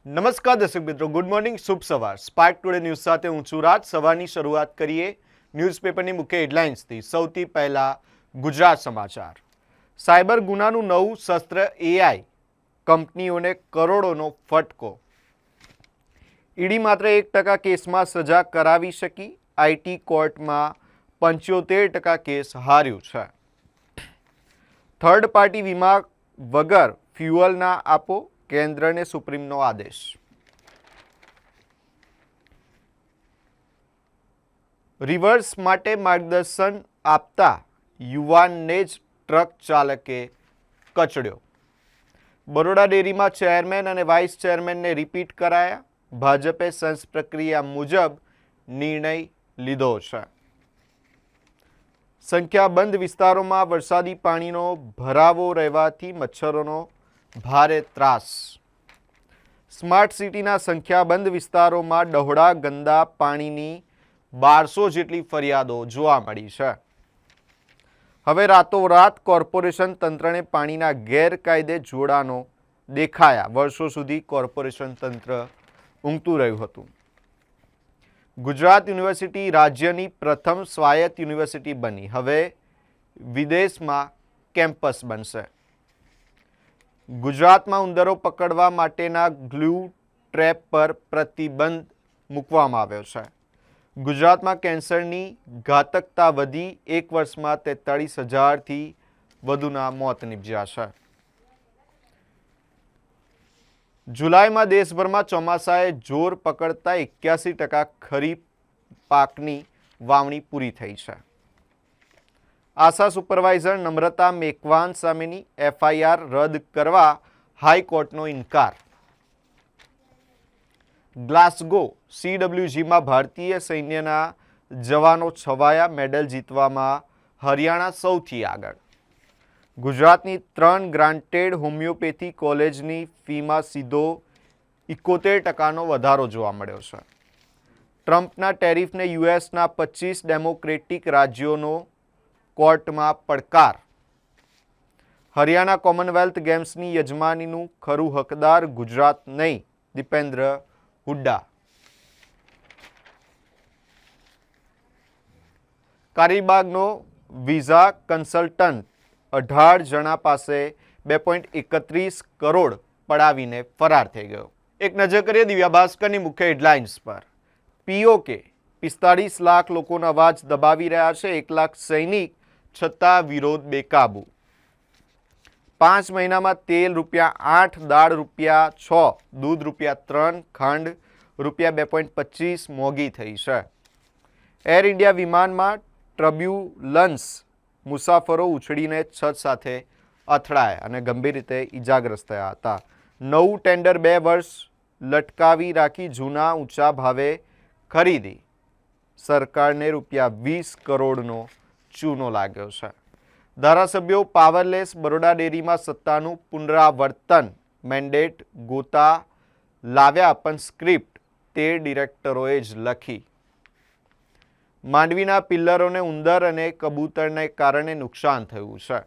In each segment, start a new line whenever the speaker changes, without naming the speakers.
નમસ્કાર દર્શક મિત્રો, ગુડ મોર્નિંગ, શુભ સવાર. સ્પાર્ક ટુડે ન્યૂઝ સાથે હું છું રાજ. સવારની શરૂઆત કરીએ ન્યૂઝપેપરની મુખ્ય હેડલાઇન્સથી. સૌથી પહેલા ગુજરાત સમાચાર. સાયબર ગુનાનું નવું શસ્ત્ર એઆઈ, કંપનીઓને કરોડોનો ફટકો. ઈડી માત્ર 1% કેસમાં સજા કરાવી શકી. આઈટી કોર્ટમાં 75% કેસ હાર્યું છે. થર્ડ પાર્ટી વીમા વગર ફ્યુઅલ ના આપો, કેન્દ્રને સુપ્રીમનો આદેશ. રિવર્સ માટે માર્ગદર્શન આપતા યુવાનને જ ટ્રક ચાલકે કચડ્યો. બરોડા ડેરીમાં ચેરમેન અને વાઇસ ચેરમેનને રિપીટ કરાયા. ભાજપે સંસ પ્રક્રિયા મુજબ નિર્ણય લીધો છે. સંખ્યાબંધ વિસ્તારોમાં વરસાદી પાણીનો ભરાવો રહેવાથી મચ્છરોનો ભારે ત્રાસ. સ્માર્ટ સિટીના સંખ્યાબંધ વિસ્તારોમાં ડહોળા ગંદા પાણીની 1200 જેટલી ફરિયાદો જોવા મળી છે. હવે રાતોરાત કોર્પોરેશન તંત્રને પાણીના ગેરકાયદે જોડાણો દેખાયા. વર્ષો સુધી કોર્પોરેશન તંત્ર ઊંઘતું રહ્યું હતું. ગુજરાત યુનિવર્સિટી રાજ્યની પ્રથમ સ્વાયત્ત યુનિવર્સિટી બની. હવે વિદેશમાં કેમ્પસ બનશે. ગુજરાતમાં ઉંદરો પકડવા માટેના ગ્લુ ટ્રેપ પર પ્રતિબંધ મૂકવામાં આવ્યો છે. ગુજરાતમાં કેન્સરની ઘાતકતા વધી. એક વર્ષમાં 43,000થી વધુના મોત નિપજ્યા છે. જુલાઈમાં દેશભરમાં ચોમાસાએ જોર પકડતા 81% ખરીફ પાકની વાવણી પૂરી થઈ છે. આશા સુપરવાઇઝર નમ્રતા મેકવાન સામેની એફઆઈઆર રદ કરવા હાઈકોર્ટનો ઇનકાર. ગ્લાસગો CWGમાં ભારતીય સૈન્યના જવાનો છવાયા. મેડલ જીતવામાં હરિયાણા સૌથી આગળ. ગુજરાતની 3 ગ્રાન્ટેડ હોમિયોપેથી કોલેજની ફીમાં સીધો 71% વધારો જોવા મળ્યો છે. ટ્રમ્પના ટેરિફને યુએસના 25 ડેમોક્રેટિક રાજ્યોનો કોર્ટમાં પડકાર. હરિયાણા કોમનવેલ્થ ગેમ્સની યજમાનીનું ખરું હકદાર ગુજરાત નહીં, દીપેન્દ્ર હુડ્ડા. કારીબાગનો વિઝા કન્સલ્ટન્ટ 18 જણા પાસે 2.31 કરોડ પડાવીને ફરાર થઈ ગયો. એક નજર કરીએ દિવ્યા ભાસ્કરની મુખ્ય હેડલાઇન્સ પર. પીઓકે 45 લાખ લોકોનો અવાજ દબાવી રહ્યા છે. 1 લાખ સૈનિક છતાં વિરોધ બેકાબુ. 5 મહિનામાં તેલ ₹8, દાળ ₹6, દૂધ ₹3, ખાંડ ₹2.25 મોંઘી થઈ છે. એર ઇન્ડિયા વિમાનમાં ટર્બ્યુલન્સ, મુસાફરો ઉછળીને છત સાથે અથડાયા અને ગંભીર રીતે ઇજાગ્રસ્ત થયા હતા. નવું ટેન્ડર 2 વર્ષ લટકાવી રાખી. જૂના ઊંચા ભાવે ખરીદી. સરકારને ₹20 કરોડનો ચૂનો લાગ્યો છે. ધારાસભ્યો પાવરલેસ. બરોડા ડેરીમાં સત્તાનું પુનરાવર્તન. મેન્ડેટ ગોતા લાવ્યા પણ સ્ક્રિપ્ટ 13 ડિરેક્ટરોએ જ લખી. માંડવીના પિલ્લરોને ઉંદર અને કબૂતરને કારણે નુકસાન થયું છે.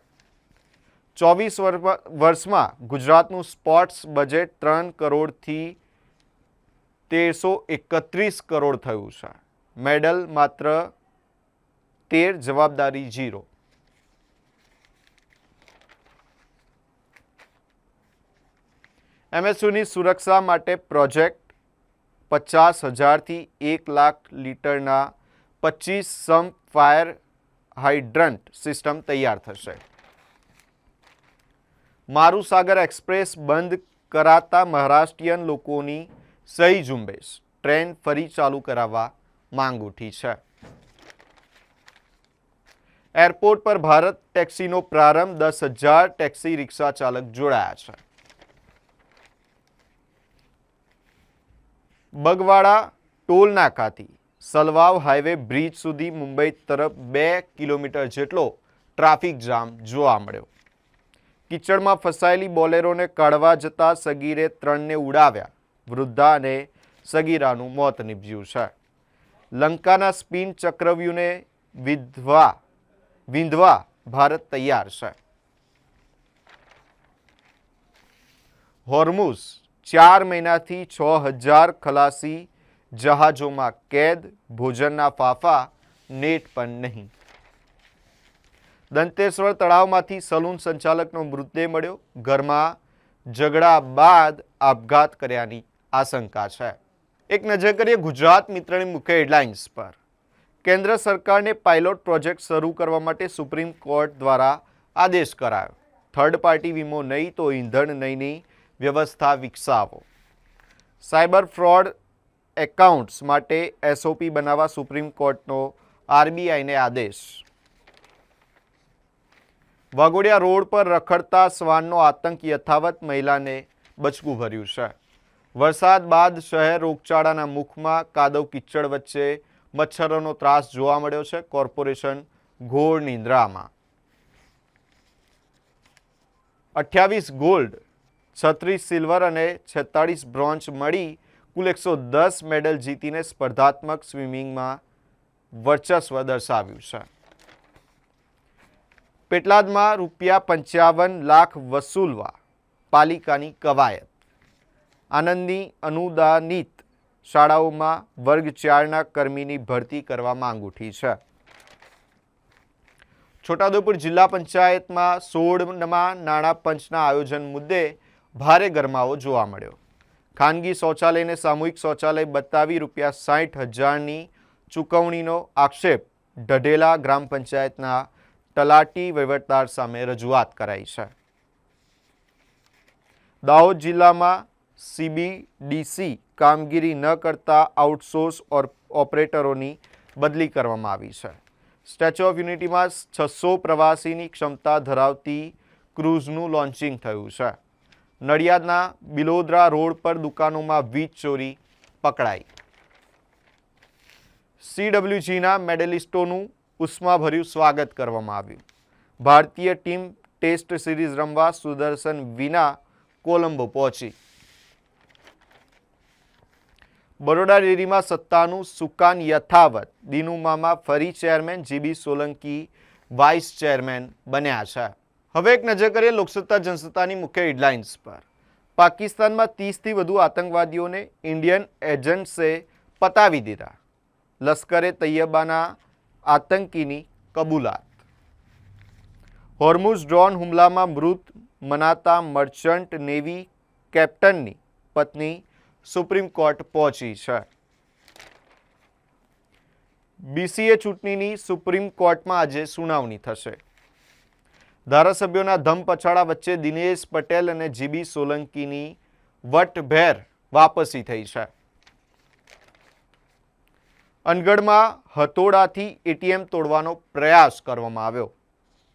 24 વર્ષમાં ગુજરાતનું સ્પોર્ટ્સ બજેટ 3 કરોડથી 1331 કરોડ થયું છે. મેડલ માત્ર 13, જવાબદારી 0. MSUની સુરક્ષા માટે પ્રોજેક્ટ. 50,000થી 1 લાખ લીટરના 25 સમ્પ ફાયર હાઇડ્રન્ટ સિસ્ટમ તૈયાર થશે. મારુસાગર એક્સપ્રેસ બંધ કરાતા મહારાષ્ટ્રીયન લોકોની સહી ઝુંબેશ. ટ્રેન ફરી ચાલુ કરાવવા માંગ ઉઠી છે. એરપોર્ટ પર ભારત ટેક્સીનો પ્રારંભ. 10,000 ટેક્સી રિક્ષા ચાલક જોડાયા છે. બગવાડા ટોલ નાકાથી સલવાવ હાઈવે બ્રિજ સુધી મુંબઈ તરફ 2 કિલોમીટર જેટલો ટ્રાફિક જામ જોવા મળ્યો. કિચડમાં ફસાયેલી બોલેરોને કાઢવા જતા સગીરે 3ને ઉડાવ્યા. વૃદ્ધા અને સગીરાનું મોત નીપજ્યું છે. લંકાના સ્પિન ચક્રવ્યૂહને વિંધવા ભારત તૈયાર છે. હોર્મુઝ 4 મહિનાથી 6,000 ખલાસી જહાજોમાં કેદ, ભોજનના ફાફા, નેટ પણ નહીં. દંતેશ્વર તળાવમાંથી સલૂન સંચાલકનો મૃતદેહ મળ્યો. ઘરમાં ઝઘડા બાદ આપઘાત કર્યાની આશંકા છે. એક નજર કરીએ ગુજરાત મિત્રની મુખ્ય હેડલાઇન્સ પર. કેન્દ્ર સરકારને પાયલોટ પ્રોજેક્ટ શરૂ કરવા માટે સુપ્રીમ કોર્ટ દ્વારા આદેશ કરાયો. થર્ડ પાર્ટી વીમો નહીં તો ઈંધણ નહીંની વ્યવસ્થા વિકસાવો. સાયબર ફ્રોડ એકાઉન્ટ્સ માટે એસઓપી બનાવવા સુપ્રીમ કોર્ટનો આરબીઆઈને આદેશ. વાઘોડિયા રોડ પર રખડતા શ્વાનનો આતંક યથાવત, મહિલાને બચકું ભર્યું છે. વરસાદ બાદ શહેર રોગચાળાના મુખમાં. કાદવ કિચડ વચ્ચે મચ્છરોનો ત્રાસ જોવા મળ્યો છે. કોર્પોરેશન ઘોર નિંદ્રામાં. 28 ગોલ્ડ, 36 સિલ્વર અને 46 બ્રોન્ઝ મળી કુલ 110 મેડલ જીતીને સ્પર્ધાત્મક સ્વિમિંગમાં વર્ચસ્વ દર્શાવ્યું છે. પેટલાદમાં ₹55 લાખ વસૂલવા પાલિકાની કવાયત. આનંદની અનુદાનિત શાળાઓમાં વર્ગ 4ના કર્મીની ભરતી કરવા માંગ ઉઠી છે. છોટાઉદેપુર જિલ્લા પંચાયતમાં 16મા નાણાં પંચના આયોજન મુદ્દે ભારે ગરમાવો જોવા મળ્યો. ખાનગી શૌચાલયને સામૂહિક શૌચાલય બતાવી ₹60,000ની ચૂકવણીનો આક્ષેપ ઢઢેલા ગ્રામ પંચાયતના તલાટી વહીવટદાર સામે રજૂઆત કરાઈ છે. દાહોદ જિલ્લામાં સીબીડીસી કામગીરી ન કરતા આઉટસોર્સ ઓપરેટરોની બદલી કરવામાં આવી છે. સ્ટેચ્યુ ઓફ યુનિટીમાં 600 પ્રવાસીની ક્ષમતા ધરાવતી ક્રૂઝનું લોન્ચિંગ થયું છે. નડિયાદના બિલોદરા રોડ પર દુકાનોમાં વીજ ચોરી પકડાઈ. CWGના મેડલિસ્ટોનું ઉષ્માભર્યું સ્વાગત કરવામાં આવ્યું. ભારતીય ટીમ ટેસ્ટ સિરીઝ રમવા સુદર્શન વિના કોલંબો પહોંચી. બરોડા ડેરીમાં સત્તાનું સુકાન યથાવત. દિનુમામાં ફરી chairman, GB Solanki vice chairman બન્યા છે. હવે એક નજર કરીએ લોકસત્તા જનસત્તાની મુખ્ય હેડલાઇન્સ પર. પાકિસ્તાનમાં 30થી વધુ આતંકવાદીઓને ઇન્ડિયન એજન્ટ્સે પતાવી દીધા. લશ્કરે તૈયબાના આતંકીની કબૂલાત. હોર્મુઝ ડ્રોન હુમલામાં મૃત મનાતા મર્ચન્ટ નેવી કેપ્ટનની પત્ની સુપ્રીમ કોર્ટ પહોંચી છે. બીસીએ ચૂંટણીની સુપ્રીમ કોર્ટમાં આજે સુનાવણી થશે. ધારાસભ્યોના ધમપછાડા વચ્ચે દિનેશ પટેલ અને જીબી સોલંકીની વટભેર વાપસી થઈ છે. અનગઢમાં હથોડાથી એટીએમ તોડવાનો પ્રયાસ કરવામાં આવ્યો.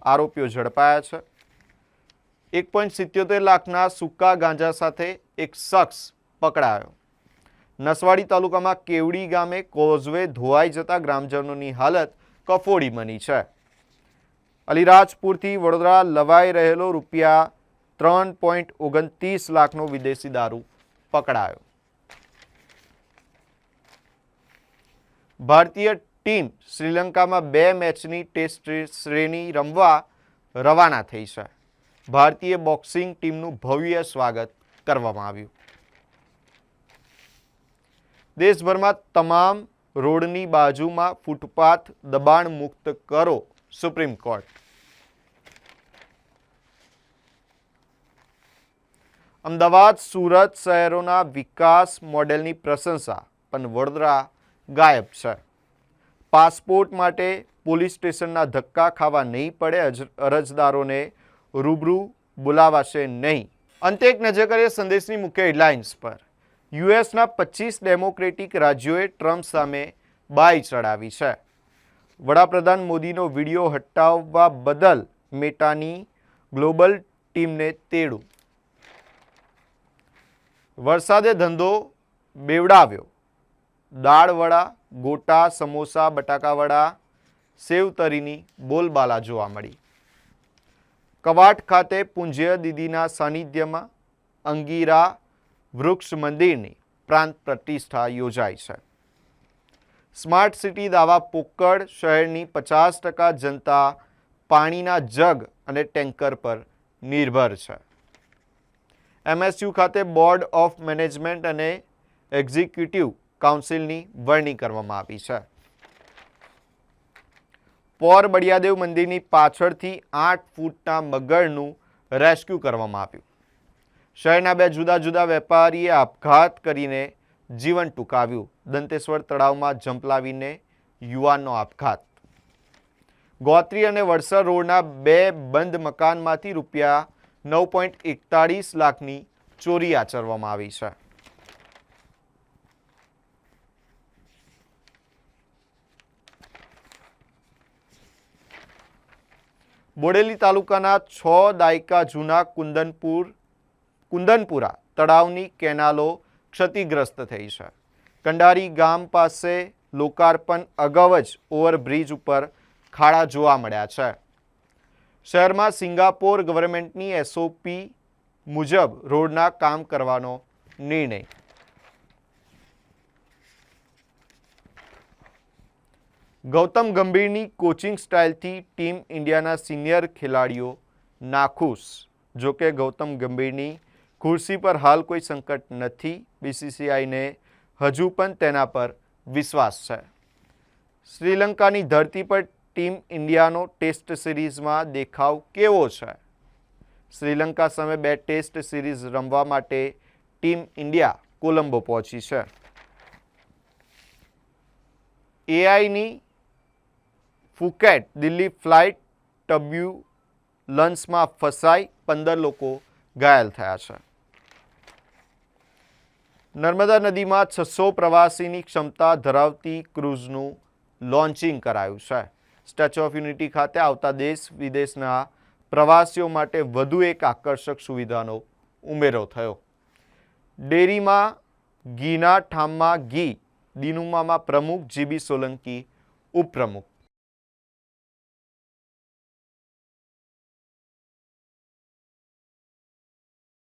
આરોપીઓ ઝડપાયા છે. 1.77 લાખના સૂકા ગાંજા સાથે એક શખ્સ પકડાયો. નસવાડી તાલુકામાં કેવડી ગામે કોઝવે ધોવાઈ જતા ગ્રામજનોની હાલત કફોડી બની છે. અલીરાજપુરથી વડોદરા લવાઈ રહેલો ₹3.29 લાખનો વિદેશી દારૂ પકડાયો. ભારતીય ટીમ શ્રીલંકામાં 2 મેચની ટેસ્ટ શ્રેણી રમવા રવાના થઈ છે. ભારતીય બોક્સિંગ ટીમનું ભવ્ય સ્વાગત કરવામાં આવ્યું. દેશભરમાં તમામ રોડની બાજુમાં ફૂટપાથ દબાણ મુક્ત કરો, સુપ્રીમ કોર્ટ. અમદાવાદ, સુરત શહેરોના વિકાસ મોડેલની પ્રશંસા, પણ વડોદરા ગાયબ છે. પાસપોર્ટ માટે પોલીસ સ્ટેશનના ધક્કા ખાવા નહીં પડે. અરજદારોને રૂબરૂ બોલાવાશે નહીં. અંતે એક નજર કરીએ સંદેશની મુખ્ય હેડલાઇન્સ પર. યુએસના 25 ડેમોક્રેટિક રાજ્યોએ ટ્રમ્પ સામે બાઈ ચડાવી છે. વડાપ્રધાન મોદીનો વિડીયો હટાવવા બદલ મેટાની ગ્લોબલ ટીમને તેડું. વરસાદે ધંધો બેવડાવ્યો. દાળવડા, ગોટા, સમોસા, બટાકાવડા, સેવતરીની બોલબાલા જોવા મળી. કવાટ ખાતે પૂજ્ય દીદીના સાનિધ્યમાં અંગીરા વૃક્ષ મંદિરની પ્રાંત પ્રતિષ્ઠા યોજાઈ છે. સ્માર્ટ સિટી દાવા પોકળ. શહેરની 50% જનતા પાણીના જગ અને ટેન્કર પર નિર્ભર છે. MSU ખાતે બોર્ડ ઓફ મેનેજમેન્ટ અને એક્ઝિક્યુટિવ કાઉન્સિલની વરણી કરવામાં આવી છે. પોર બળિયાદેવ મંદિરની પાછળથી 8 ફૂટના મગરનું રેસ્ક્યુ કરવામાં આવ્યું. શહેરના 2 જુદા જુદા વેપારીએ આપઘાત કરીને જીવન ટૂંકાવ્યું. દંતેશ્વર તળાવમાં ઝંપલાવીને યુવાનનો આપઘાત. ગોત્રી અને વડસર રોડના 2 બંધ મકાનમાંથી રૂપિયા 9.41 લાખની ચોરી આચરવામાં આવી છે. બોડેલી તાલુકાના 6 દાયકા જૂના કુંદનપુરા તળાવની કેનાલો ક્ષતિગ્રસ્ત થઈ છે. કંડારી ગામ પાસે લોકાર્પણ અગાઉ જ ઓવરબ્રિજ ઉપર ખાડા જોવા મળ્યા છે. શહેરમાં સિંગાપોર ગવર્મેન્ટની SOP મુજબ રોડના કામ કરવાનો નિર્ણય. ગૌતમ ગંભીરની કોચિંગ સ્ટાઇલથી ટીમ ઇન્ડિયાના સિનિયર ખેલાડીઓ નાખુશ. જોકે ગૌતમ ગંભીરની ખુરશી પર હાલ કોઈ સંકટ નથી. BCCIને હજુ પણ તેના પર વિશ્વાસ છે. શ્રીલંકાની ધરતી પર ટીમ ઇન્ડિયાનો ટેસ્ટ સિરીઝમાં દેખાવ કેવો છે? શ્રીલંકા સામે 2 ટેસ્ટ સિરીઝ રમવા માટે ટીમ ઇન્ડિયા કોલંબો પહોંચી છે. AIની ફુકેટ દિલ્હી ફ્લાઇટ ટર્બ્યુલન્સમાં ફસાઈ 15 લોકો ઘાયલ થયા છે. નર્મદા નદીમાં 600 પ્રવાસીની ક્ષમતા ધરાવતી ક્રૂઝનું લોન્ચિંગ કરાયું છે. સ્ટેચ્યુ ઓફ યુનિટી ખાતે આવતા દેશ વિદેશના પ્રવાસીઓ માટે વધુ એક આકર્ષક સુવિધાનો ઉમેરો થયો. ડેરીમાં ઘીના ઠામમાં ઘી. દિનુમામાં પ્રમુખ GB સોલંકી ઉપપ્રમુખ.